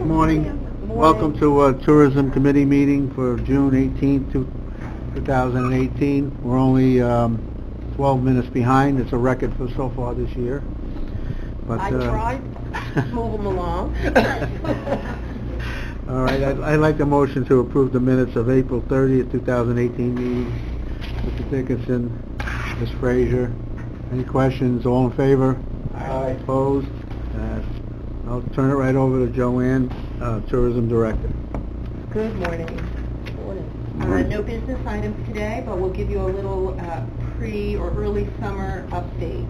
morning. Welcome to Tourism Committee meeting for June 18th, 2018. We're only 12 minutes behind. It's a record for so far this year. But I tried to move them along. All right, I'd like the motion to approve the minutes of April 30th, 2018 meeting. Mr. Dickinson, Ms. Frazier. Any questions? All in favor? Aye. Opposed? I'll turn it right over to Joanne, Tourism Director. Good morning. No business items today, but we'll give you a little pre- or early summer update.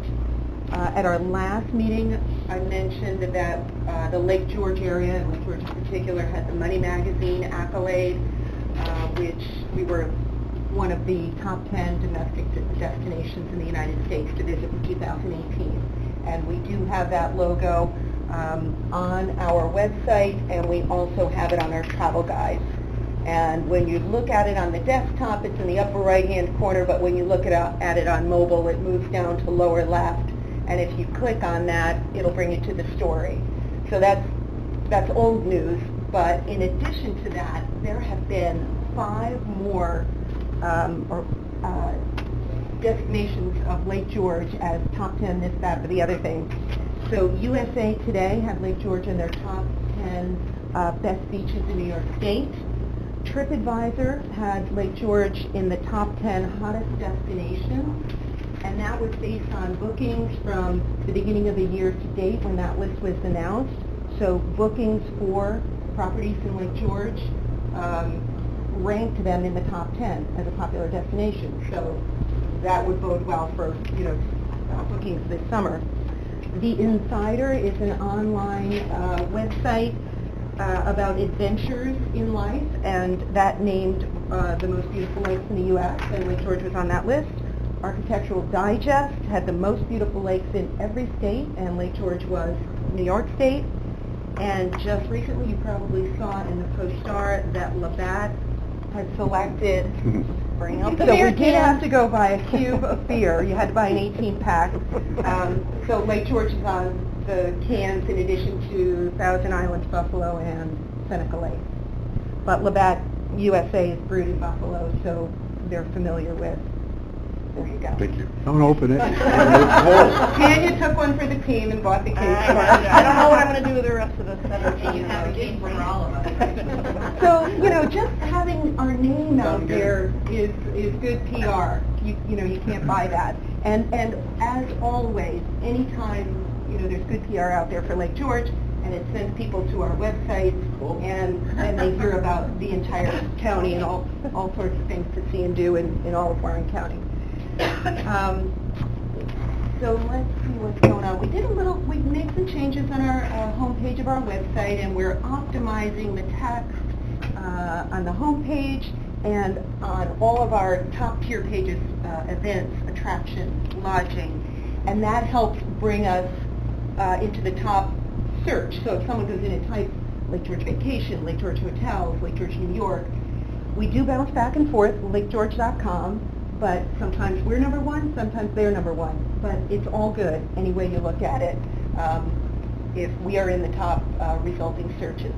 At our last meeting, I mentioned that the Lake George area, and Lake George in particular, had the Money Magazine accolade, which we were one of the top 10 domestic destinations in the United States to visit in 2018. And we do have that logo on our website, and we also have it on our travel guides. And when you look at it on the desktop, it's in the upper right-hand corner, but when you look at it on mobile, it moves down to lower left. And if you click on that, it'll bring you to the story. So that's old news, but in addition to that, there have been 5 more destinations of Lake George as top 10, this, that, or the other thing. So USA Today had Lake George in their top 10 best beaches in New York State. TripAdvisor had Lake George in the top 10 hottest destinations, and that was based on bookings from the beginning of the year to date when that list was announced. So bookings for properties in Lake George ranked them in the top 10 as a popular destination. So that would bode well for, bookings this summer. The Insider is an online website about adventures in life, and that named the most beautiful lakes in the U.S., and Lake George was on that list. Architectural Digest had the most beautiful lakes in every state, and Lake George was New York State. And just recently, you probably saw in the Post-Star that Labatt had selected, bring up the beer can. We did have to go buy a cube of beer. You had to buy an 18-pack. So Lake George is on the cans in addition to Thousand Islands, Buffalo, and Seneca Lake. But Labatt USA is brewed in Buffalo, so they're familiar with. There you go. Thank you. Don't open it. Tanya took one for the team and bought the case for us. I don't know what I'm going to do with the rest of the 17. You have a game for all of us. So, just having our name out there is good PR. You can't buy that. And as always, anytime, there's good PR out there for Lake George, and it sends people to our website, and they hear about the entire county and all sorts of things to see and do in all of Warren County. So let's see what's going on. We made some changes on our homepage of our website, and we're optimizing the text on the homepage and on all of our top tier pages, events, attractions, lodging, and that helps bring us into the top search. So if someone goes in and types Lake George Vacation, Lake George Hotels, Lake George New York, we do bounce back and forth, lakegeorge.com. But sometimes we're number one, sometimes they're number one. But it's all good, any way you look at it, if we are in the top resulting searches.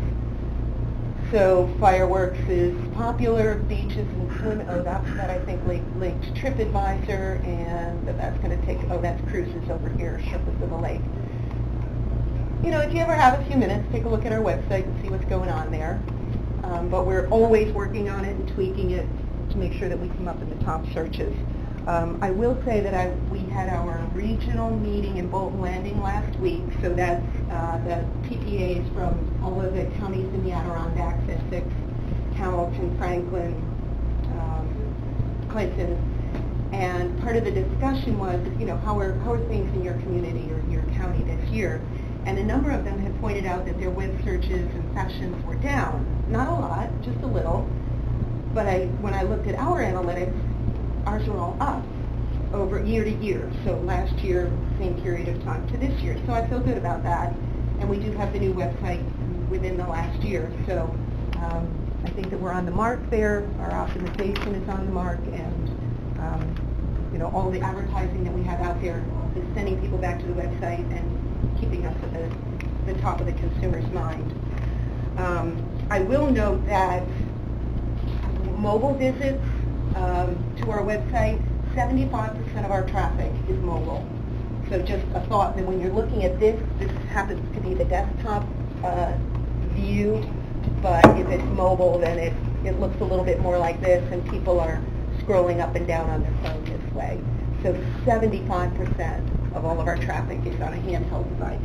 So fireworks is popular, beaches and swimming, that I think linked to TripAdvisor, and that's going to take, that's cruises over here, Surface of the Lake. If you ever have a few minutes, take a look at our website and see what's going on there. But we're always working on it and tweaking it to make sure that we come up in the top searches. I will say that we had our regional meeting in Bolton Landing last week, so that's the TPAs from all of the counties in the Adirondacks, Essex, Hamilton, Franklin, Clinton, and part of the discussion was, how are things in your community or your county this year? And a number of them had pointed out that their web searches and sessions were down. Not a lot, just a little. But when I looked at our analytics, ours were all up over year to year. So last year, same period of time to this year. So I feel good about that. And we do have the new website within the last year. So I think that we're on the mark there. Our optimization is on the mark. And, all the advertising that we have out there is sending people back to the website and keeping us at the top of the consumer's mind. I will note that mobile visits to our website, 75% of our traffic is mobile. So just a thought that when you're looking at this happens to be the desktop view, but if it's mobile, then it looks a little bit more like this, and people are scrolling up and down on their phone this way. So 75% of all of our traffic is on a handheld device.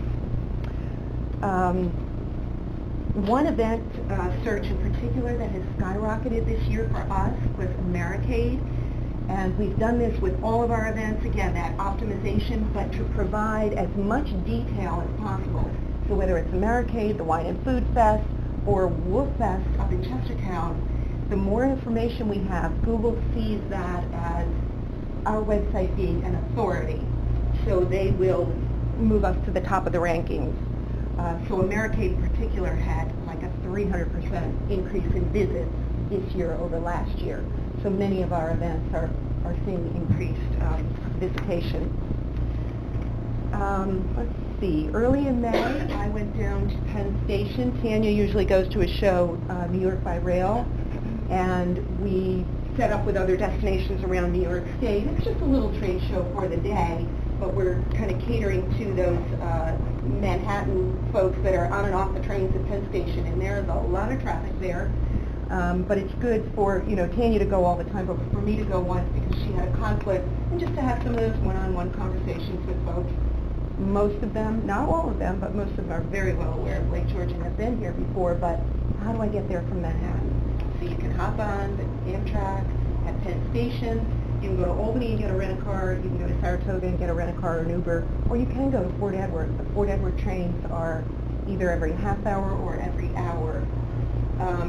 One event search in particular that has skyrocketed this year for us was Americade. And we've done this with all of our events, again, that optimization, but to provide as much detail as possible. So whether it's Americade, the Wine and Food Fest, or Wolf Fest up in Chestertown, the more information we have, Google sees that as our website being an authority. So they will move us to the top of the rankings. So Americade in particular had like a 300% increase in visits this year over last year. So many of our events are seeing increased visitation. Let's see, early in May, I went down to Penn Station. Tanya usually goes to a show, New York by Rail, and we set up with other destinations around New York State. It's just a little trade show for the day, but we're kind of catering to those Manhattan folks that are on and off the trains at Penn Station, and there's a lot of traffic there. But it's good for, Tanya to go all the time, but for me to go once because she had a conflict, and just to have some of those one-on-one conversations with folks. Most of them, not all of them, but most of them are very well aware of Lake George and have been here before, but how do I get there from Manhattan? So you can hop on the Amtrak at Penn Station, you can go to Albany and get a rent-a-car, you can go to Saratoga and get a rent-a-car or an Uber, or you can go to Fort Edward. The Fort Edward trains are either every half hour or every hour.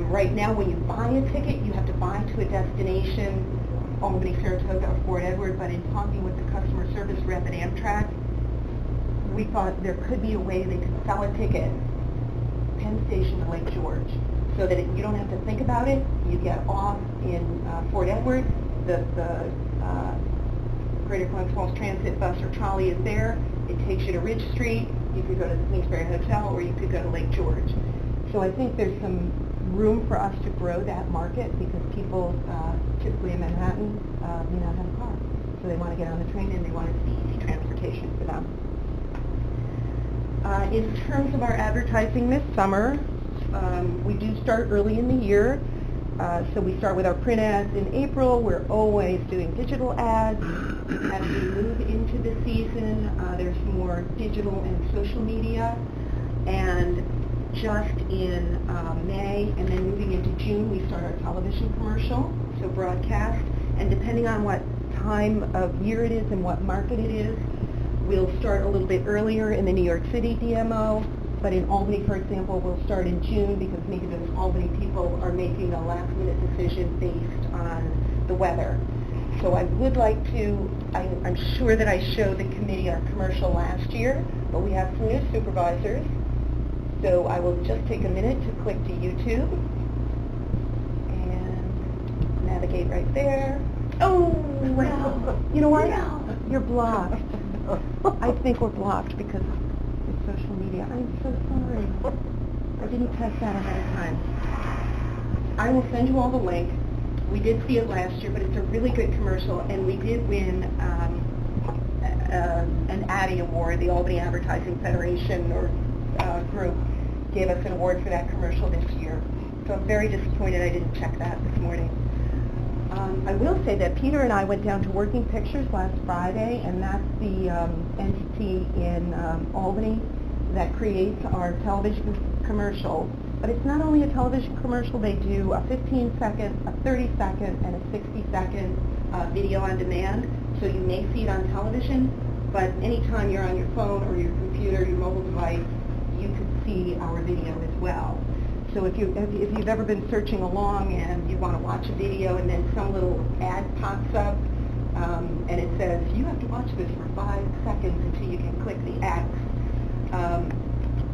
Right now, when you buy a ticket, you have to buy to a destination, Albany, Saratoga, or Fort Edward, but in talking with the customer service rep at Amtrak, we thought there could be a way they could sell a ticket, Penn Station to Lake George, so that you don't have to think about it. You get off in Fort Edward, the Greater Florence Falls Transit bus or trolley is there. It takes you to Ridge Street. You could go to the Queensberry Hotel, or you could go to Lake George. So I think there's some room for us to grow that market because people, typically in Manhattan, may not have a car. So they want to get on the train and they want it to be easy transportation for them. In terms of our advertising this summer, we do start early in the year. So we start with our print ads in April. We're always doing digital ads. As we move into the season, there's more digital and social media. And just in May and then moving into June, we start our television commercial, so broadcast. And depending on what time of year it is and what market it is, we'll start a little bit earlier in the New York City DMO. But in Albany, for example, we'll start in June because maybe those Albany people are making a last-minute decision based on the weather. So I would like to, I'm sure that I showed the committee our commercial last year, but we have some new supervisors. So I will just take a minute to click to YouTube and navigate right there. Oh, well, you know what? You're blocked. I think we're blocked because it's social media. I'm so sorry. I didn't test that ahead of time. I will send you all the link. We did see it last year, but it's a really good commercial, and we did win an Addy Award. The Albany Advertising Federation or group gave us an award for that commercial this year. So I'm very disappointed I didn't check that this morning. I will say that Peter and I went down to Working Pictures last Friday, and that's the entity in Albany that creates our television commercial. But it's not only a television commercial, they do a 15-second, a 30-second, and a 60-second video on demand. So you may see it on television, but anytime you're on your phone or your computer, your mobile device, you could see our video as well. So if you've ever been searching along and you want to watch a video and then some little ad pops up and it says, you have to watch this for 5 seconds until you can click the X,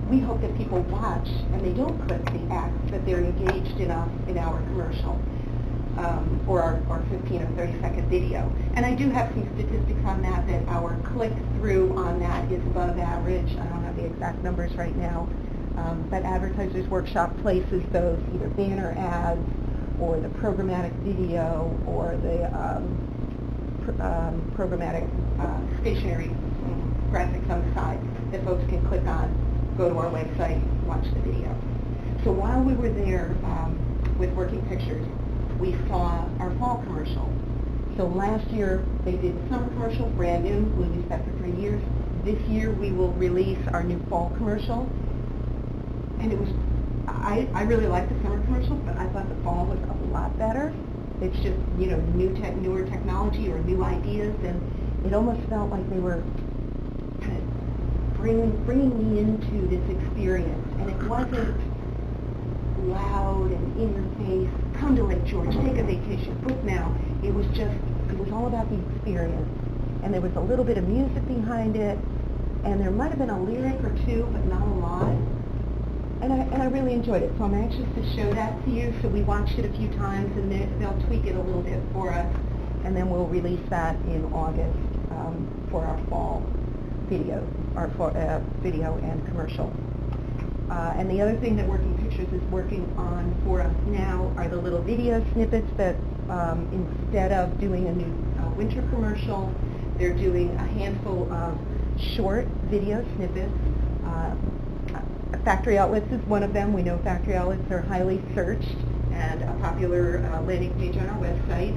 we hope that people watch and they don't click the X, that they're engaged enough in our commercial or our 15 or 30-second video. And I do have some statistics on that, that our click-through on that is above average. I don't have the exact numbers right now. But Advertisers Workshop places those either banner ads or the programmatic video or the programmatic stationary graphics on the side that folks can click on, go to our website, watch the video. So while we were there with Working Pictures, we saw our fall commercial. So last year they did the summer commercial, brand new, we used that for 3 years. This year we will release our new fall commercial. And it was, I really liked the summer commercial, but I thought the fall was a lot better. It's just, you know, newer technology or new ideas, and it almost felt like they were kind of bringing me into this experience. And it wasn't loud and in your face, come to Lake George, take a vacation, book now. It was all about the experience. And there was a little bit of music behind it, and there might have been a lyric or two, but not a lot. And I really enjoyed it, so I'm anxious to show that to you. So we watched it a few times, and they'll tweak it a little bit for us, and then we'll release that in August for our fall video, video and commercial. And the other thing that Working Pictures is working on for us now are the little video snippets that instead of doing a new winter commercial, they're doing a handful of short video snippets. Factory Outlets is one of them. We know Factory Outlets are highly searched and a popular landing page on our website.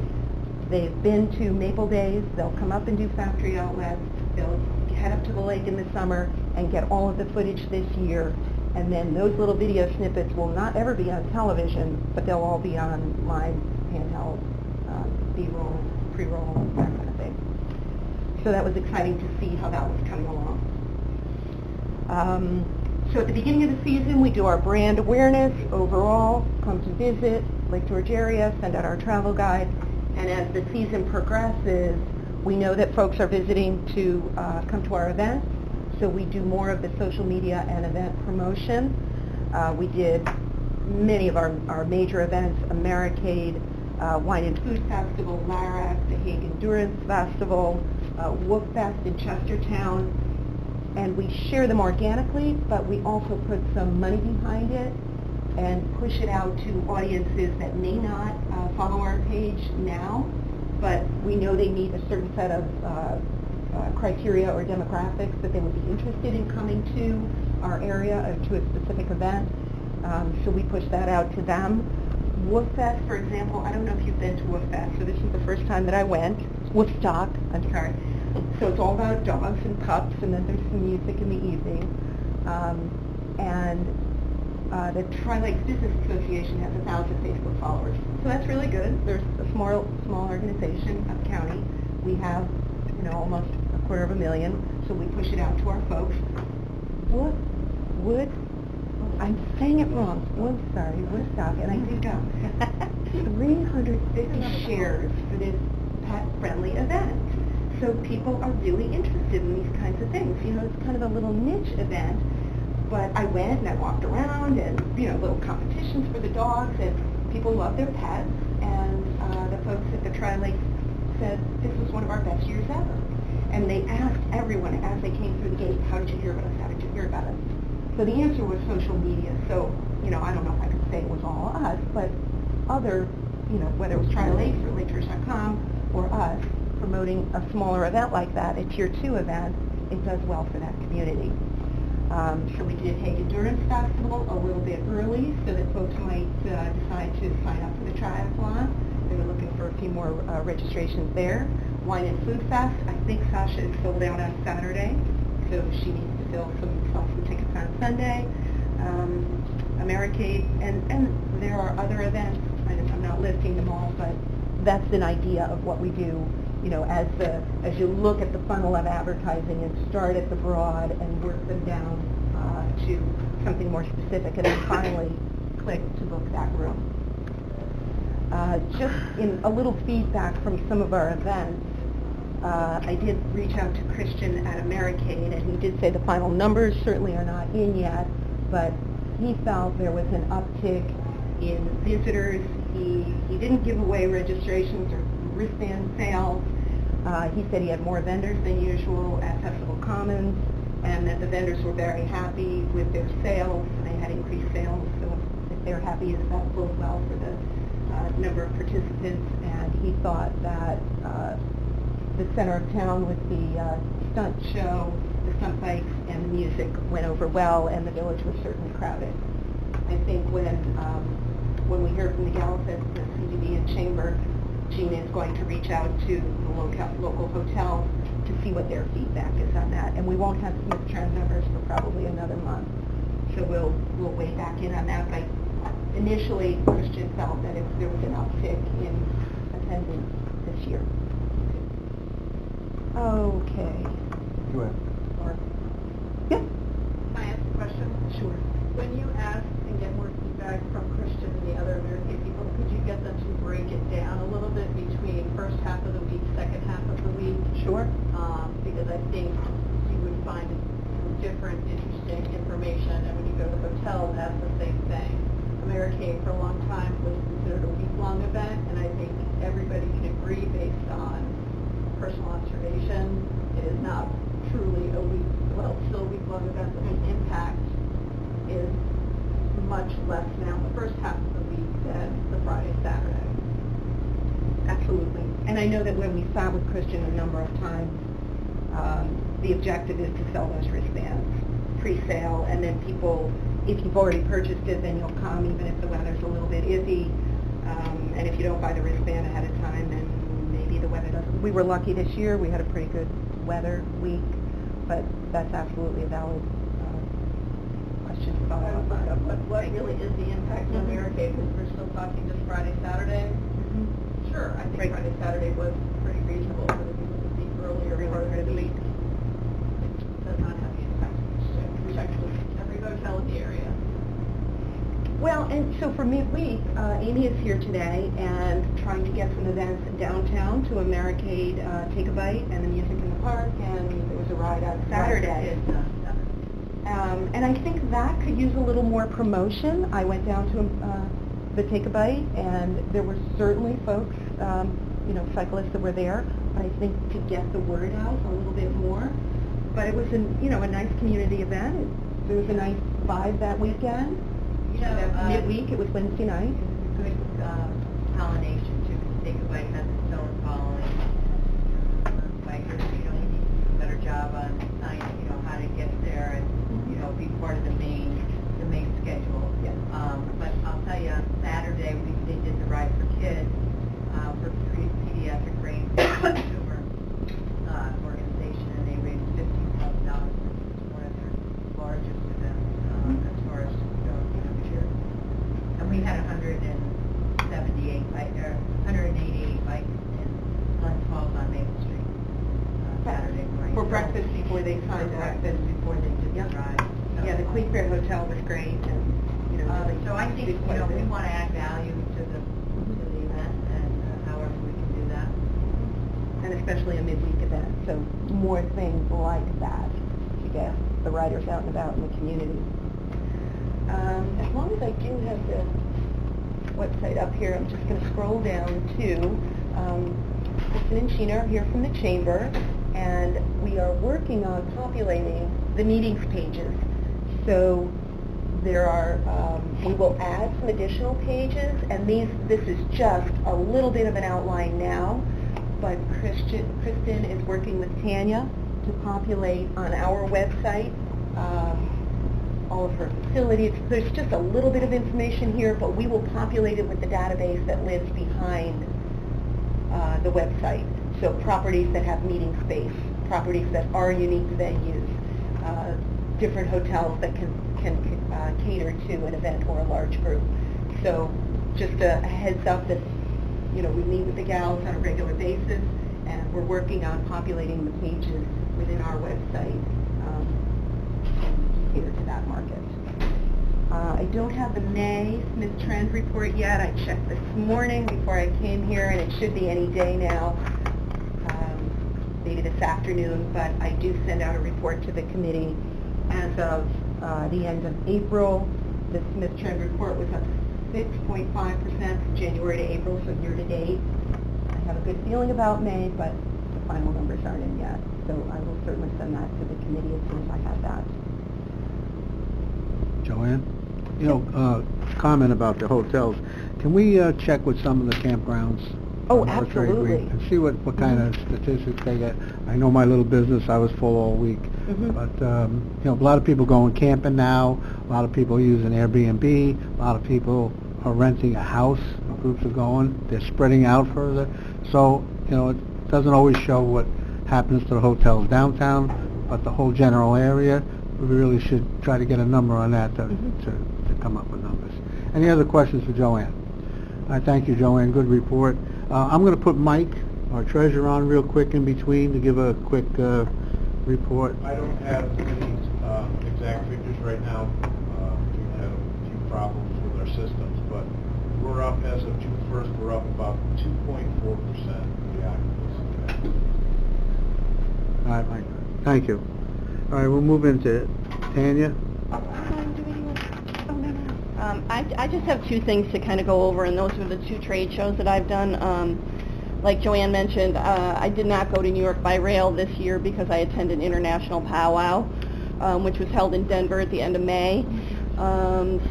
They've been to Maple Days. They'll come up and do Factory Outlets. They'll head up to the lake in the summer and get all of the footage this year. And then those little video snippets will not ever be on television, but they'll all be on live, handheld, B-roll, pre-roll, that kind of thing. So that was exciting to see how that was coming along. So at the beginning of the season, we do our brand awareness overall, come to visit Lake George area, send out our travel guide. And as the season progresses, we know that folks are visiting to come to our events. So we do more of the social media and event promotion. We did many of our major events, Americade, Wine and Food Festival, LARAC, the Hague Endurance Festival, Wolf Fest in Chestertown. And we share them organically, but we also put some money behind it and push it out to audiences that may not follow our page now, but we know they meet a certain set of criteria or demographics that they would be interested in coming to our area or to a specific event. So we push that out to them. Woofest, for example, I don't know if you've been to Woofest, so this is the first time that I went. Woofstock, I'm sorry. So it's all about dogs and pups, and then there's some music in the evening. The Tri-Lakes Business Association has 1,000 Facebook followers. So that's really good. There's a small organization up county. We have, you know, almost 250,000, so we push it out to our folks. I'm saying it wrong. Woodstock, and I do go. 350 shares for this pet-friendly event. So people are really interested in these kinds of things. You know, it's kind of a little niche event, but I went and I walked around and, you know, little competitions for the dogs, and people love their pets, and the folks at the Tri-Lakes said this was one of our best years ever. And they asked everyone as they came through the gate, how did you hear about us? How did you hear about us? So the answer was social media. So, you know, I don't know if I could say it was all us, but other, you know, whether it was Tri-Lakes or LakeGeorge.com or us, promoting a smaller event like that, a Tier 2 event, it does well for that community. So we did Hague Endurance Festival a little bit early so that folks might decide to sign up for the triathlon. They were looking for a few more registrations there. Wine and Food Fest, I think Sasha is sold out on Saturday, so she needs to sell some tickets on Sunday. Americade, and there are other events. I'm not listing them all, but that's an idea of what we do. You know, as you look at the funnel of advertising and start at the broad and work them down to something more specific, and then finally click to book that room. Just in a little feedback from some of our events, I did reach out to Christian at Americade, and he did say the final numbers certainly are not in yet, but he felt there was an uptick in visitors. He didn't give away registrations or wristband sales. He said he had more vendors than usual at Festival Commons, and that the vendors were very happy with their sales. They had increased sales, so if they're happy, that bodes well for the number of participants. And he thought that the center of town with the stunt show, the stunt bikes, and the music went over well, and the village was certainly crowded. I think when we hear from the Gallup-Fest, the CDB and Chamber, Gina is going to reach out to the local hotels to see what their feedback is on that. And we won't have Smith Trend numbers for probably another month. So we'll weigh back in on that. But initially, Christian felt that there was an uptick in attendance this year. Okay. Go ahead. Yeah. Can I ask a question? Sure. When you ask and get more feedback from Christian and the other American people, could you get them to break it down a little bit between first half of the week, second half of the week? Sure. Because I think you would find different, interesting information, and when you go to hotels, that's the same thing. Americade for a long time was considered a week-long event, and I think everybody can agree based on personal observation, it is not truly a week, well, it's still a week-long event, but the impact is much less now in the first half of the week than the Friday, Saturday. Absolutely. And I know that when we sat with Christian a number of times, the objective is to sell those wristbands pre-sale, and then people, if you've already purchased it, then you'll come even if the weather's a little bit iffy. And if you don't buy the wristband ahead of time, then maybe the weather doesn't. We were lucky this year. We had a pretty good weather week, but that's absolutely a valid question to follow up on. What really is the impact on Americade? Because we're still talking just Friday, Saturday. Mhm. Sure, I think Right. Friday, Saturday was pretty reasonable for the people to speak earlier part of the week. It does not have the impact we checked with every hotel in the area. Well, and so for midweek, Amy is here today and trying to get some events downtown to Americade, Take a Bite, and the Music in the Park, and there was a ride on Saturday. And I think that could use a little more promotion. I went down to the Take a Bite, and there were certainly folks, cyclists that were there. But I think to get the word out a little bit more. But it was a nice community event. There was a nice vibe that weekend. Midweek, it was Wednesday night. Good pollination too, because Take a Bite has its own following. Bikers, need to do a better job on signing, how to get there and, be part of the main schedule. Yeah. But I'll tell you, on Saturday, they did the Ride for Kids, for pediatric brain consumer, organization, and they raised $15,000. It's one of their largest events, as far as, this year. And we had 188 bikes in Glens Falls on Maple Street, Saturday morning. For breakfast before they signed For up. breakfast before they did the ride. So, Yeah, the Queen Fair Hotel was great, and, so I think, did quite a we bit. want to add value to the event, and however we can do that. And especially a midweek event, so more things like that to get the riders out and about in the community. As long as I do have the website up here, I'm just going to scroll down to Kristen and Sheena are here from the Chamber, and we are working on populating the meetings pages. So there are, we will add some additional pages, and this is just a little bit of an outline now, but Kristen is working with Tanya to populate on our website all of her facilities. There's just a little bit of information here, but we will populate it with the database that lives behind the website. So properties that have meeting space, properties that are unique venues, different hotels that can cater to an event or a large group. So just a heads up that, we meet with the gals on a regular basis, and we're working on populating the pages within our website to cater to that market. I don't have the May Smith Trend report yet. I checked this morning before I came here, and it should be any day now, maybe this afternoon, but I do send out a report to the committee. As of the end of April, the Smith Trend report was up 6.5% from January to April, so year to date. I have a good feeling about May, but the final numbers aren't in yet. So I will certainly send that to the committee as soon as I have that. Joanne? Comment about the hotels. Can we check with some of the campgrounds? Oh, on North Trade Week, absolutely. And see what kind of statistics they get. I know my little business, I was full all week. Mhm. But, a lot of people going camping now, a lot of people using Airbnb, a lot of people are renting a house, groups are going, they're spreading out further. So, it doesn't always show what happens to the hotels downtown, but the whole general area, we really should try to get a number on that to come up with numbers. Any other questions for Joanne? I thank you, Joanne, good report. I'm going to put Mike, our treasurer, on real quick in between to give a quick report. I don't have any exact figures right now. We've had a few problems with our systems, but we're up, as of June 1st, we're up about 2.4% of the occupancy. All right, Mike, thank you. All right, we'll move into Tanya. I just have two things to kind of go over, and those are the two trade shows that I've done. Like Joanne mentioned, I did not go to New York by rail this year because I attended International Powwow, which was held in Denver at the end of May.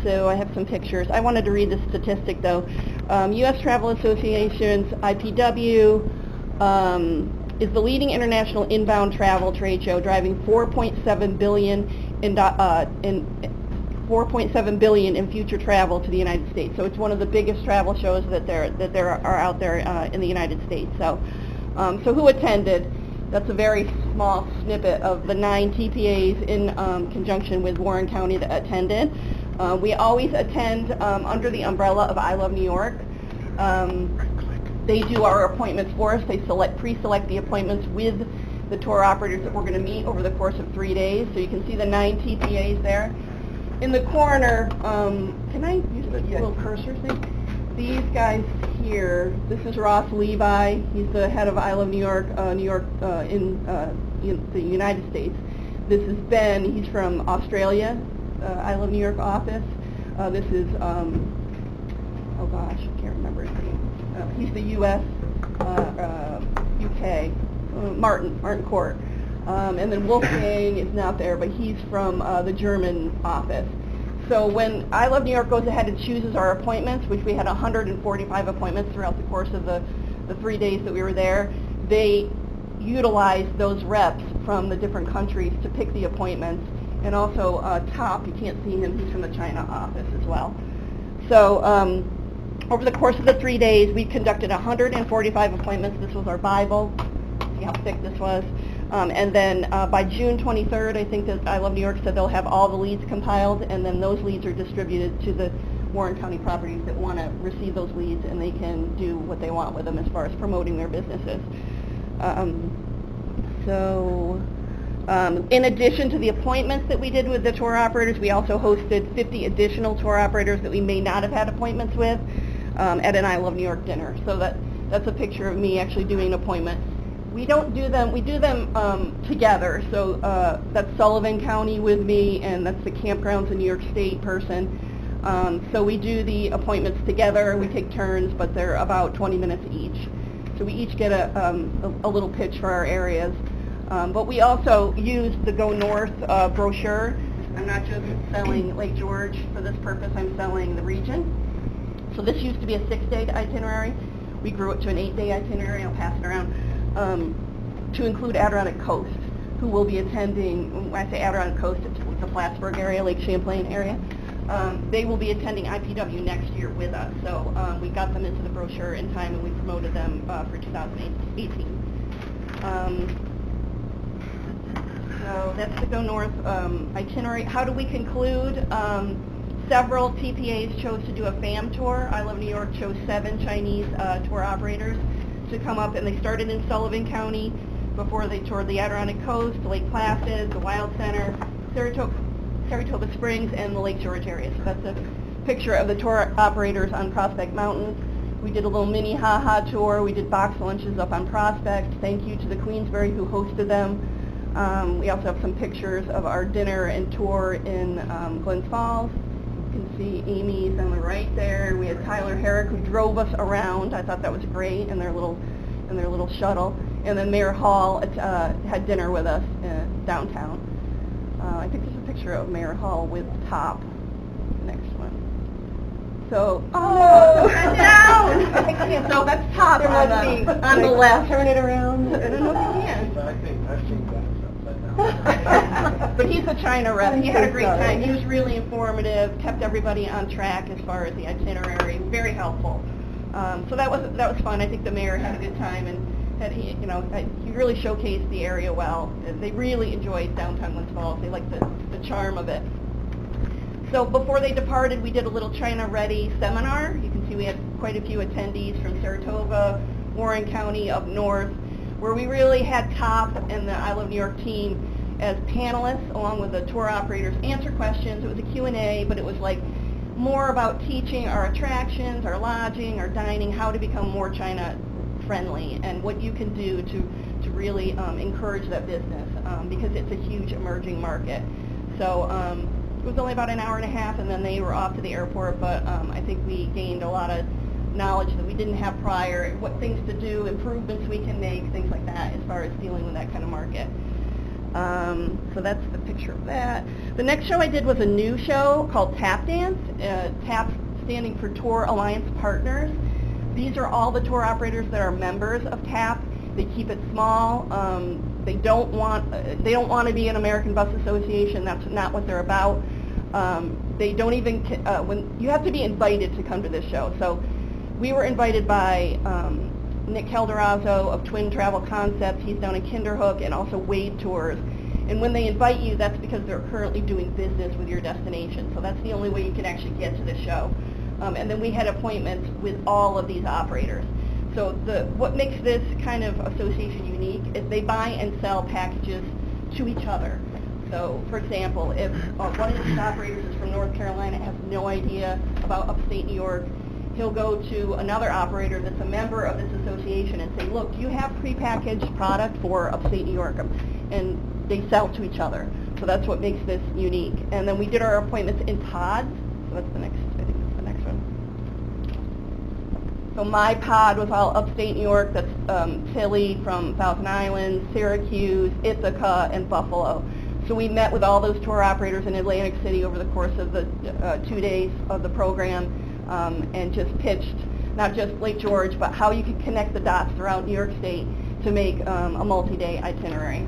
So I have some pictures. I wanted to read the statistic, though. U.S. Travel Association's IPW is the leading international inbound travel trade show, driving $4.7 billion in 4.7 billion in future travel to the United States. So it's one of the biggest travel shows that there are out there in the United States. So, so who attended? That's a very small snippet of the 9 TPAs in conjunction with Warren County that attended. We always attend under the umbrella of I Love New York. They do our appointments for us. They pre-select the appointments with the tour operators that we're going to meet over the course of 3 days. So you can see the 9 TPAs there. In the corner, can I use the little cursor thing? These guys here, this is Ross Levi. He's the head of I Love New York, in the United States. This is Ben. He's from Australia, I Love New York office. This is, oh gosh, I can't remember his name. He's the U.S., UK, Martin Court. And then Wolfgang is not there, but he's from the German office. So when I Love New York goes ahead and chooses our appointments, which we had 145 appointments throughout the course of the 3 days that we were there, they utilize those reps from the different countries to pick the appointments. And also Top, you can't see him, he's from the China office as well. So over the course of the 3 days, we conducted 145 appointments. This was our Bible. See how thick this was. And then by June 23rd, I think that I Love New York said they'll have all the leads compiled, and then those leads are distributed to the Warren County properties that want to receive those leads, and they can do what they want with them as far as promoting their businesses. In addition to the appointments that we did with the tour operators, we also hosted 50 additional tour operators that we may not have had appointments with at an I Love New York dinner. So that's a picture of me actually doing an appointment. We do them together, so that's Sullivan County with me, and that's the Campgrounds in New York State person. So we do the appointments together, we take turns, but they're about 20 minutes each. So we each get a little pitch for our areas. But we also use the Go North brochure. I'm not just selling Lake George for this purpose, I'm selling the region. So this used to be a 6-day itinerary. We grew it to an 8-day itinerary, I'll pass it around. To include Adirondack Coast, who will be attending, when I say Adirondack Coast, it's the Plattsburgh area, Lake Champlain area. They will be attending IPW next year with us, so we got them into the brochure in time and we promoted them for 2018. So that's the Go North itinerary. How do we conclude? Several TPAs chose to do a FAM tour. I Love New York chose 7 Chinese tour operators to come up, and they started in Sullivan County before they toured the Adirondack Coast, the Lake Placid, the Wild Center, Saratoga Springs, and the Lake George area. So that's a picture of the tour operators on Prospect Mountain. We did a little mini ha-ha tour. We did box lunches up on Prospect. Thank you to the Queensbury who hosted them. We also have some pictures of our dinner and tour in Glens Falls. You can see Amy's on the right there. We had Tyler Herrick who drove us around. I thought that was great in their little shuttle. And then Mayor Hall had dinner with us downtown. I think there's a picture of Mayor Hall with Top. Next one. So, oh, down! I can't. So that's Top There on must the, be. on the left. Turn it around. I don't know if you can. I think I've seen that upside down. But he's a China rep. He had a great Sorry. time. He was really informative, kept everybody on track as far as the itinerary, very helpful. So that was fun. I think the mayor had a good time, and he really showcased the area well. They really enjoyed downtown Glens Falls. They liked the charm of it. So before they departed, we did a little China Ready seminar. You can see we had quite a few attendees from Saratoga, Warren County, up north, where we really had Top and the I Love New York team as panelists, along with the tour operators, answer questions. It was a Q&A, but it was like more about teaching our attractions, our lodging, our dining, how to become more China friendly, and what you can do to really encourage that business, because it's a huge emerging market. So it was only about an hour and a half, and then they were off to the airport, but I think we gained a lot of knowledge that we didn't have prior, what things to do, improvements we can make, things like that, as far as dealing with that kind of market. So that's the picture of that. The next show I did was a new show called Tap Dance. TAP standing for Tour Alliance Partners. These are all the tour operators that are members of TAP. They keep it small. They don't want to be an American Bus Association. That's not what they're about. They don't even when you have to be invited to come to this show. So we were invited by Nick Calderazzo of Twin Travel Concepts. He's down in Kinderhook, and also Wade Tours. And when they invite you, that's because they're currently doing business with your destination. So that's the only way you can actually get to the show. And then we had appointments with all of these operators. So what makes this kind of association unique is they buy and sell packages to each other. So, for example, if one of these operators is from North Carolina, has no idea about upstate New York, he'll go to another operator that's a member of this association and say, look, you have prepackaged product for upstate New York, and they sell to each other. So that's what makes this unique. And then we did our appointments in pods. So that's the next, I think that's the next one. So my pod was all upstate New York. That's Philly from Thousand Islands, Syracuse, Ithaca, and Buffalo. So we met with all those tour operators in Atlantic City over the course of the 2 days of the program, and just pitched not just Lake George, but how you could connect the dots throughout New York State to make a multi-day itinerary.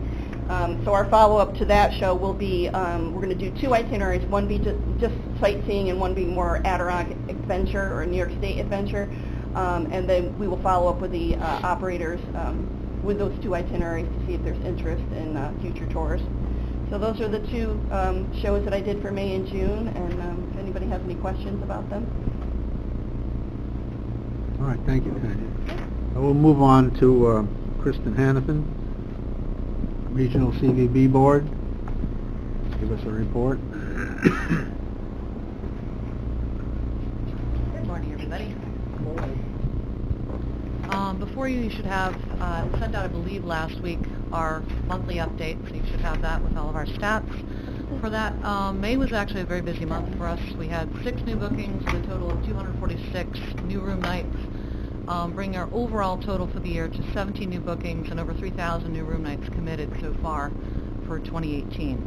So our follow-up to that show will be, we're going to do 2 itineraries, one be just sightseeing and one being more Adirondack adventure or New York State adventure. And then we will follow up with the operators with those 2 itineraries to see if there's interest in future tours. So those are the 2 shows that I did for May and June, and if anybody has any questions about them. All right, thank you, Tanya. I will move on to Kristen Hannafin, Regional CVB Board. Give us a report. Good morning, everybody. Before you should have sent out, I believe, last week our monthly update, so you should have that with all of our stats. For that, May was actually a very busy month for us. We had 6 new bookings with a total of 246 new room nights, bringing our overall total for the year to 17 new bookings and over 3,000 new room nights committed so far for 2018.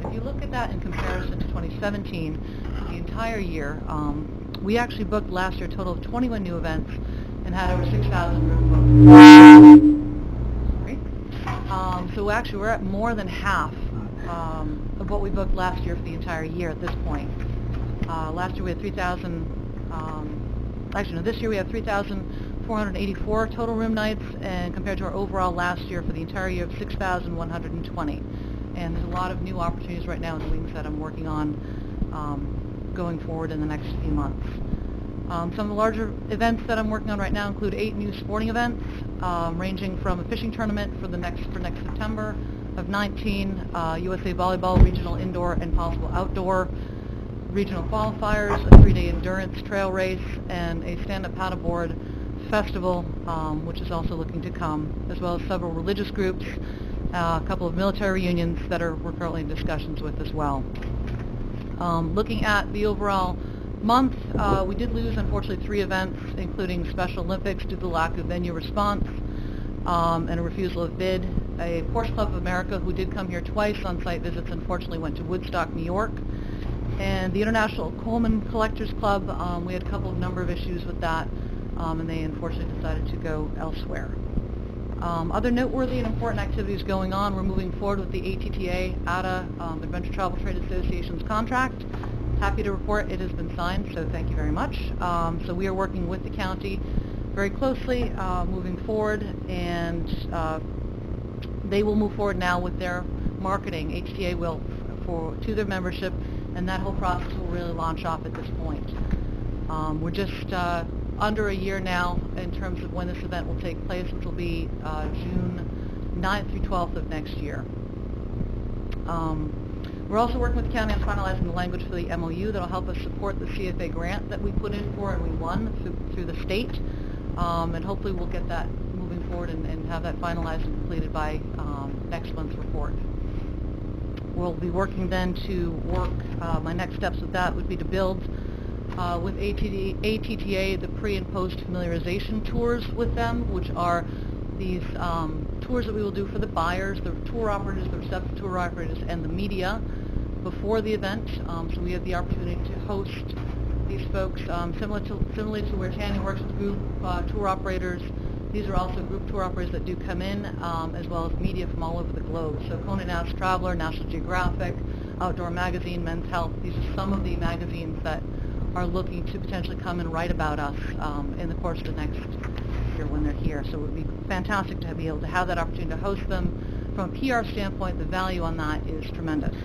If you look at that in comparison to 2017, for the entire year, we actually booked last year a total of 21 new events and had over 6,000 room bookings. So actually we're at more than half of what we booked last year for the entire year at this point. Last year we had 3,000, this year we have 3,484 total room nights, and compared to our overall last year for the entire year of 6,120. And there's a lot of new opportunities right now in the wings that I'm working on going forward in the next few months. Some of the larger events that I'm working on right now include 8 new sporting events, ranging from a fishing tournament for next September of 19, USA Volleyball Regional Indoor and Possible Outdoor Regional Qualifiers, a 3-day endurance trail race, and a stand-up paddleboard festival, which is also looking to come, as well as several religious groups, a couple of military reunions that we're currently in discussions with as well. Looking at the overall month, we did lose, unfortunately, 3 events, including Special Olympics due to the lack of venue response. and a refusal of bid. A Porsche Club of America, who did come here twice on site visits, unfortunately went to Woodstock, New York. And the International Coleman Collectors Club, we had a number of issues with that, and they unfortunately decided to go elsewhere. Other noteworthy and important activities going on, we're moving forward with the ATTA, ATA, Adventure Travel Trade Association's contract. Happy to report it has been signed, so thank you very much. So we are working with the county very closely, moving forward, and they will move forward now with their marketing. HTA will to their membership, and that whole process will really launch off at this point. We're just under a year now in terms of when this event will take place, which will be June 9th through 12th of next year. We're also working with the county on finalizing the language for the MOU that will help us support the CFA grant that we put in for and we won through the state. And hopefully we'll get that moving forward and have that finalized and completed by next month's report. We'll be working then to work, my next steps with that would be to build with ATTA the pre and post familiarization tours with them, which are these tours that we will do for the buyers, the tour operators, the receptive tour operators, and the media before the event. So we have the opportunity to host these folks, similarly to where Tanya works with group tour operators. These are also group tour operators that do come in, as well as media from all over the globe. So Condé Nast Traveler, National Geographic, Outdoor Magazine, Men's Health. These are some of the magazines that are looking to potentially come and write about us in the course of the next year when they're here. So it would be fantastic to be able to have that opportunity to host them. From a PR standpoint, the value on that is tremendous.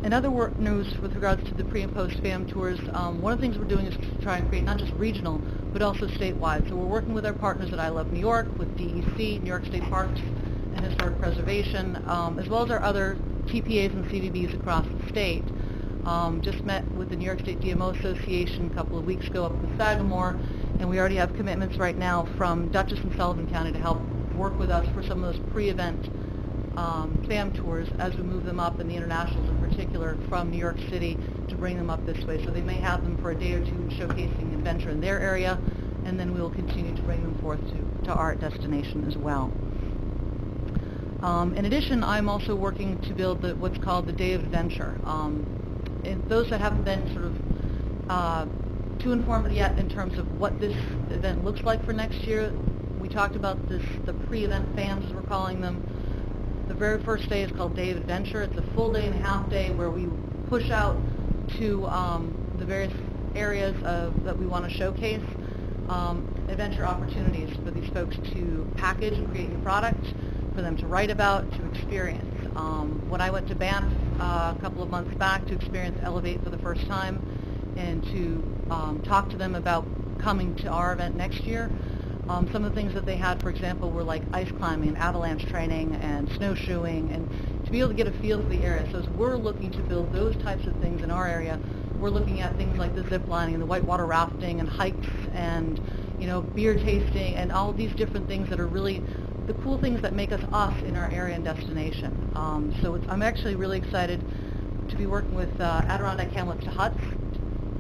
In other news with regards to the pre and post FAM tours, one of the things we're doing is to try and create not just regional, but also statewide. So we're working with our partners at I Love New York, with DEC, New York State Parks and Historic Preservation, as well as our other TPAs and CVBs across the state. Just met with the New York State GMO Association a couple of weeks ago up in Sagamore, and we already have commitments right now from Dutchess and Sullivan County to help work with us for some of those pre-event FAM tours as we move them up, and the internationals in particular from New York City to bring them up this way. So they may have them for a day or two showcasing adventure in their area, and then we will continue to bring them forth to our destination as well. In addition, I'm also working to build what's called the Day of Adventure. And those that haven't been sort of too informed yet in terms of what this event looks like for next year, we talked about the pre-event FAMs, as we're calling them. The very first day is called Day of Adventure. It's a full day and a half day where we push out to the various areas that we want to showcase adventure opportunities for these folks to package and create new products, for them to write about, to experience. When I went to Banff a couple of months back to experience Elevate for the first time and to talk to them about coming to our event next year, some of the things that they had, for example, were like ice climbing, avalanche training, and snowshoeing, and to be able to get a feel for the area. So as we're looking to build those types of things in our area, we're looking at things like the zip lining and the whitewater rafting and hikes and, beer tasting and all of these different things that are really the cool things that make us in our area and destination. So I'm actually really excited to be working with Adirondack Hamlets to Huts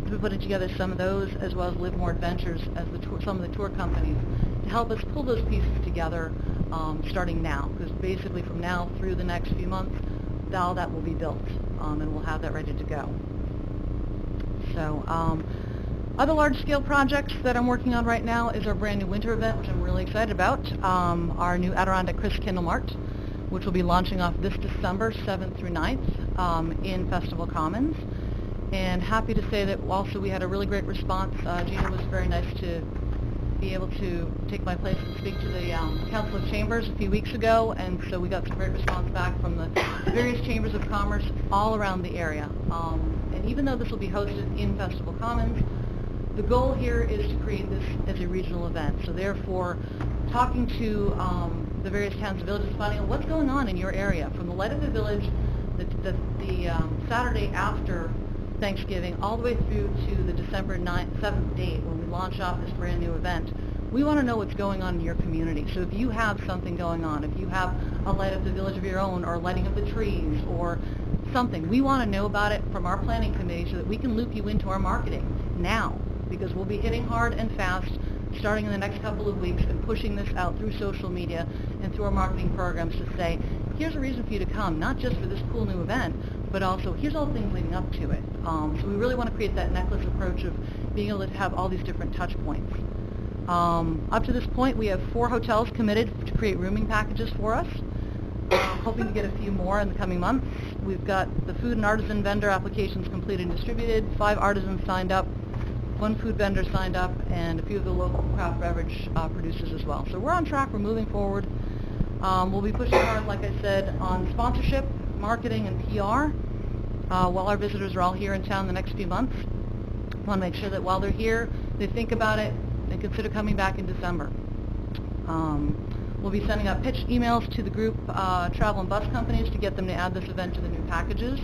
to be putting together some of those, as well as Live More Adventures as some of the tour companies, to help us pull those pieces together starting now, because basically from now through the next few months, all that will be built, and we'll have that ready to go. So other large-scale projects that I'm working on right now is our brand new winter event, which I'm really excited about, our new Adirondack Christkindl Mart, which will be launching off this December 7th through 9th in Festival Commons. And happy to say that also we had a really great response. Gina was very nice to be able to take my place and speak to the Council of Chambers a few weeks ago, and so we got some great response back from the various chambers of commerce all around the area. And even though this will be hosted in Festival Commons, the goal here is to create this as a regional event. So therefore, talking to the various towns and villages, finding out what's going on in your area, from the Light of the Village, the Saturday after Thanksgiving, all the way through to the December 7th date when we launch off this brand new event. We want to know what's going on in your community. So if you have something going on, if you have a Light of the Village of your own, or lighting of the trees, or something, we want to know about it from our planning committee so that we can loop you into our marketing now, because we'll be hitting hard and fast starting in the next couple of weeks and pushing this out through social media and through our marketing programs to say, here's a reason for you to come, not just for this cool new event, but also here's all the things leading up to it. So we really want to create that necklace approach of being able to have all these different touch points. Up to this point, we have 4 hotels committed to create rooming packages for us. Hoping to get a few more in the coming months. We've got the food and artisan vendor applications completed and distributed, 5 artisans signed up, 1 food vendor signed up, and a few of the local craft beverage producers as well. So we're on track, we're moving forward. We'll be pushing hard, like I said, on sponsorship, marketing, and PR while our visitors are all here in town the next few months. We want to make sure that while they're here, they think about it and consider coming back in December. We'll be sending out pitch emails to the group travel and bus companies to get them to add this event to the new packages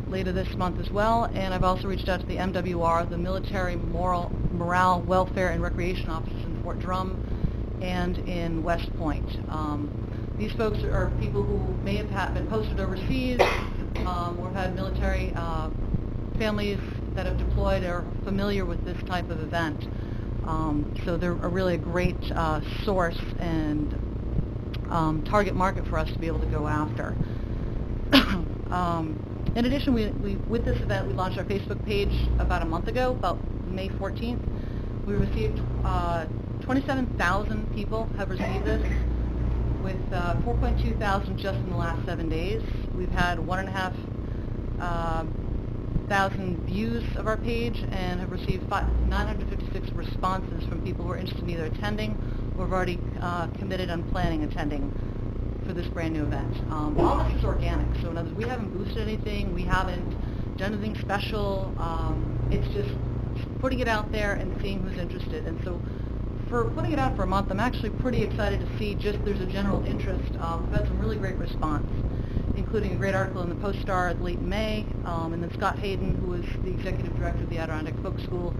later this month as well. And I've also reached out to the MWR, the Military Morale, Welfare, and Recreation Offices in Fort Drum and in West Point. These folks are people who may have been posted overseas or have had military families that have deployed or are familiar with this type of event. So they're really a great source and target market for us to be able to go after. In addition, with this event, we launched our Facebook page about a month ago, about May 14th. We received 27,000 people have received this, with 4.2 thousand just in the last 7 days. We've had 1,500 views of our page and have received 956 responses from people who are interested in either attending or have already committed on planning attending for this brand new event. All this is organic, so in other words, we haven't boosted anything, we haven't done anything special. It's just putting it out there and seeing who's interested. And so for putting it out for a month, I'm actually pretty excited to see just there's a general interest. We've had some really great response, including a great article in the Post-Star late May, and then Scott Hayden, who is the executive director of the Adirondack Folk School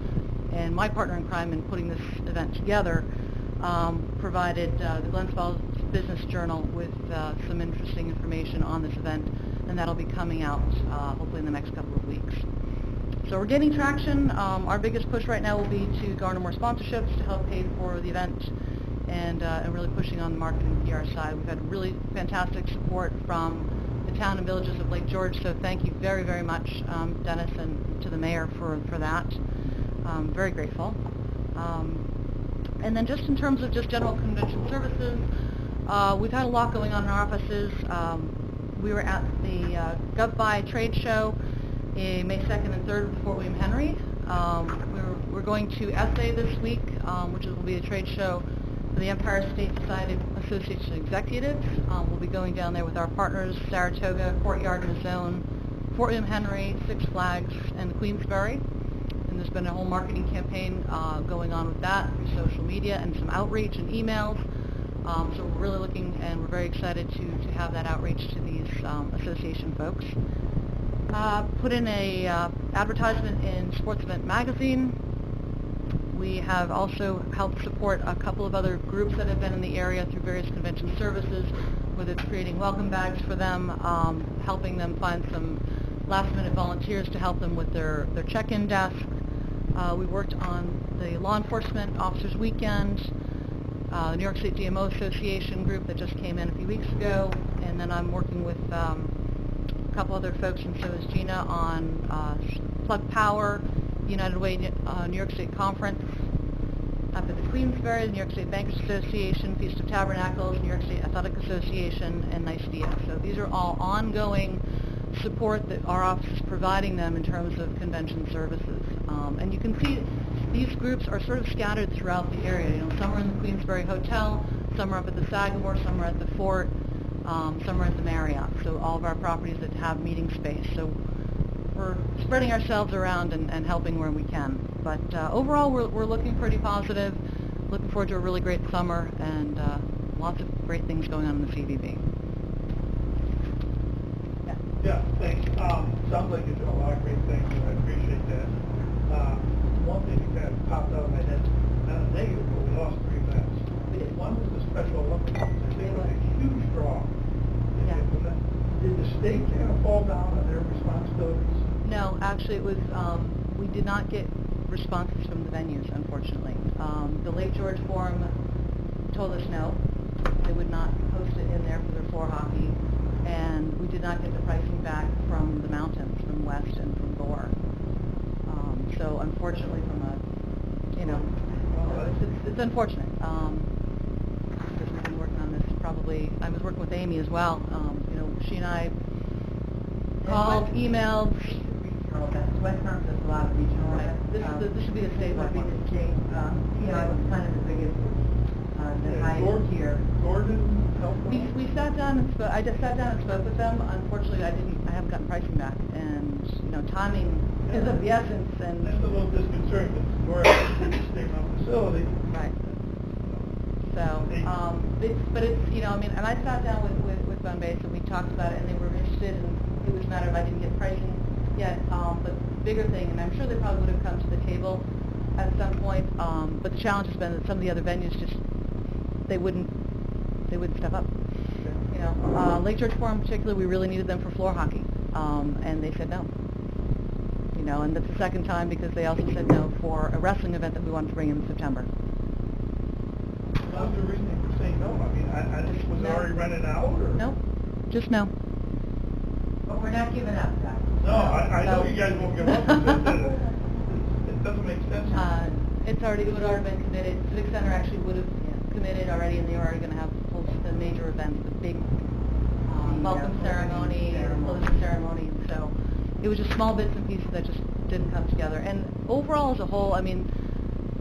and my partner in crime in putting this event together, provided the Glens Falls Business Journal with some interesting information on this event, and that'll be coming out hopefully in the next couple of weeks. So we're getting traction. Our biggest push right now will be to garner more sponsorships to help pay for the event and really pushing on the marketing and PR side. We've had really fantastic support from the town and villages of Lake George, so thank you very, very much, Dennis, and to the mayor for that. Very grateful. And then just in terms of just general convention services, we've had a lot going on in our offices. We were at the GovBuy trade show May 2nd and 3rd with Fort William Henry. We're going to Essay this week, which will be a trade show for the Empire State Society Association Executives. We'll be going down there with our partners, Saratoga, Courtyard and Zone, Fort William Henry, Six Flags, and Queensbury. And there's been a whole marketing campaign going on with that through social media and some outreach and emails. So we're really looking, and we're very excited to have that outreach to these association folks. Put in a advertisement in Sports Event Magazine. We have also helped support a couple of other groups that have been in the area through various convention services, whether it's creating welcome bags for them, helping them find some last-minute volunteers to help them with their check-in desk. We worked on the Law Enforcement Officers Weekend, the New York State DMO Association group that just came in a few weeks ago, and then I'm working with a couple other folks, and so is Gina, on Plug Power, United Way New York State Conference up at the Queensbury, the New York State Bankers Association, Feast of Tabernacles, New York State Athletic Association, and Nice Dia. So these are all ongoing support that our office is providing them in terms of convention services. And you can see these groups are sort of scattered throughout the area. You know, some are in the Queensbury Hotel, some are up at the Sagamore, some are at the Fort, some are at the Marriott. So all of our properties that have meeting space. So we're spreading ourselves around and helping where we can. But overall, we're looking pretty positive. Looking forward to a really great summer and lots of great things going on in the CVB. Yeah, thanks. Sounds like you're doing a lot of great things, and I appreciate that. One thing that popped out of my head, not a negative, but we lost 3 events. One was the Special Olympics. I think it was a huge draw. Yeah. Did the state kind of fall down on their responsibilities? No, actually it was, we did not get responses from the venues, unfortunately. The Lake George Forum told us no, they would not host it in there for their floor hockey, and we did not get the pricing back from the mountains, from West and from Gore. So unfortunately, from a, it's unfortunate. Because we've been working on this probably, I was working with Amy as well. She and I called, emailed. Regional events. West Farms does a lot of regional events. This should be the state Would be one. the state. PI was kind of the biggest, the highest tier. Gordon, help We sat down and spoke. I just sat down and spoke with them. Unfortunately, I haven't gotten pricing back, and timing is of the essence. And That's a little disconcerting, because we're a state-run facility. right. So, but it's and I sat down with Bone Base and we talked about it, and they were interested, and it was a matter of I didn't get pricing yet. But the bigger thing, and I'm sure they probably would have come to the table at some point. But the challenge has been that some of the other venues just they wouldn't step up. Lake George Forum in particular, we really needed them for floor hockey, and they said no. And that's the second time because they also said no for a wrestling event that we wanted to bring in September. What was the reasoning for saying no? I mean, was it already rented out, or? No, just no. But we're not giving up, guys. No, I know you guys won't give up, because it doesn't make sense. It would already been committed. Civic Center actually would have committed already, and they were already going to have the major events, the big welcome ceremony, and closing ceremony. So it was just small bits and pieces that just didn't come together. And overall, as a whole,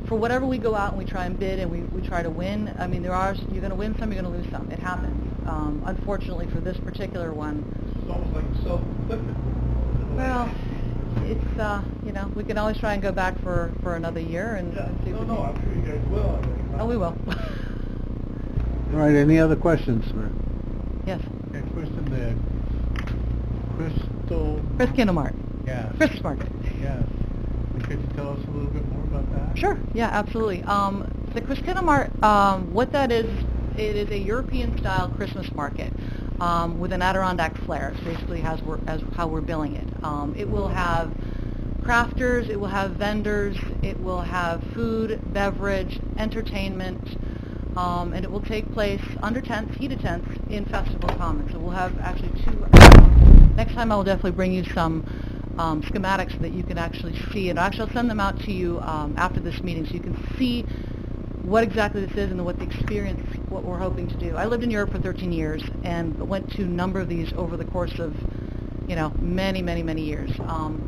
for whatever we go out and we try and bid and we try to win, you're going to win some, you're going to lose some. It happens. Unfortunately, for this particular one, It's almost like self-inflicted. well, it's we can always try and go back for another year and Yeah, see if we I'm can. sure you guys will. Oh, we will. All right, any other questions, sir? Yes. Question, the Crystal... Chris Kinnemart. Yeah. Christmas market. Yeah. Could you tell us a little bit more about that? Sure. Yeah, absolutely. The Chris Kinnemart, what that is, it is a European-style Christmas market with an Adirondack flair. It's basically as how we're billing it. It will have crafters, it will have vendors, it will have food, beverage, entertainment, and it will take place under tents, heated tents, in Festival Commons. So we'll have actually two. Next time I will definitely bring you some schematics so that you can actually see, and actually I'll send them out to you after this meeting so you can see what exactly this is and what the experience, what we're hoping to do. I lived in Europe for 13 years and went to a number of these over the course of many, many, many years.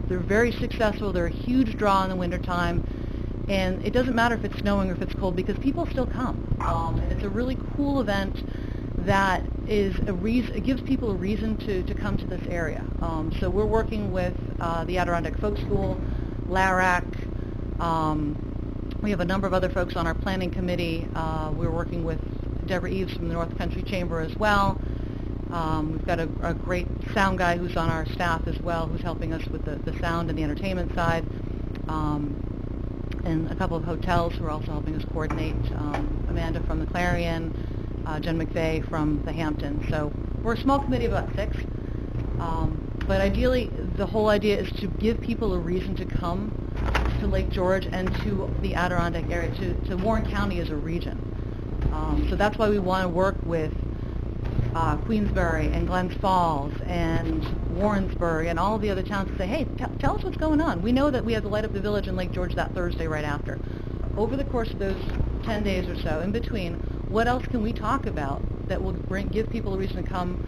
They're very successful. They're a huge draw in the wintertime. And it doesn't matter if it's snowing or if it's cold because people still come. And it's a really cool event that is it gives people a reason to come to this area. So we're working with the Adirondack Folk School, LARAC. We have a number of other folks on our planning committee. We're working with Deborah Eves from the North Country Chamber as well. We've got a great sound guy who's on our staff as well, who's helping us with the sound and the entertainment side. And a couple of hotels who are also helping us coordinate. Amanda from the Clarion, Jen McVeigh from the Hamptons. So we're a small committee of about 6. But ideally, the whole idea is to give people a reason to come to Lake George and to the Adirondack area, to Warren County as a region. So that's why we want to work with Queensbury and Glens Falls and Warrensburg and all the other towns to say, hey, tell us what's going on. We know that we have to light up the village in Lake George that Thursday right after. Over the course of those 10 days or so, in between, what else can we talk about that will give people a reason to come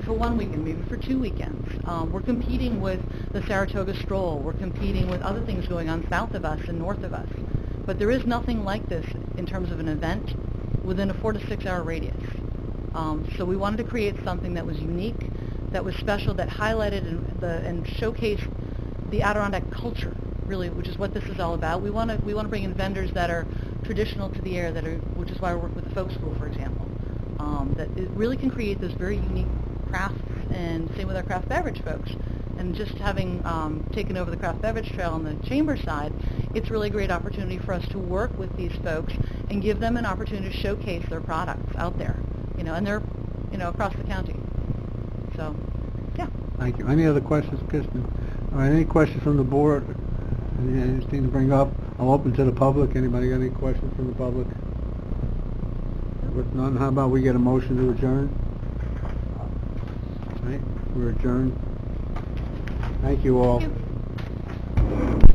for one weekend, maybe for 2 weekends? We're competing with the Saratoga Stroll. We're competing with other things going on south of us and north of us. But there is nothing like this in terms of an event within a 4 to 6 hour radius. So we wanted to create something that was unique, that was special, that highlighted and showcased the Adirondack culture, really, which is what this is all about. We want to bring in vendors that are traditional to the area, which is why we work with the folk school, for example. That it really can create those very unique crafts, and same with our craft beverage folks. And just having taken over the craft beverage trail on the chamber side, it's really a great opportunity for us to work with these folks and give them an opportunity to showcase their products out there, and they're, across the county. So, yeah. Thank you. Any other questions, Kristen? All right, any questions from the board? Anything to bring up? I'm open to the public. Anybody got any questions from the public? With none, how about we get a motion to adjourn? Right, we're adjourned. Thank you all. Thank you.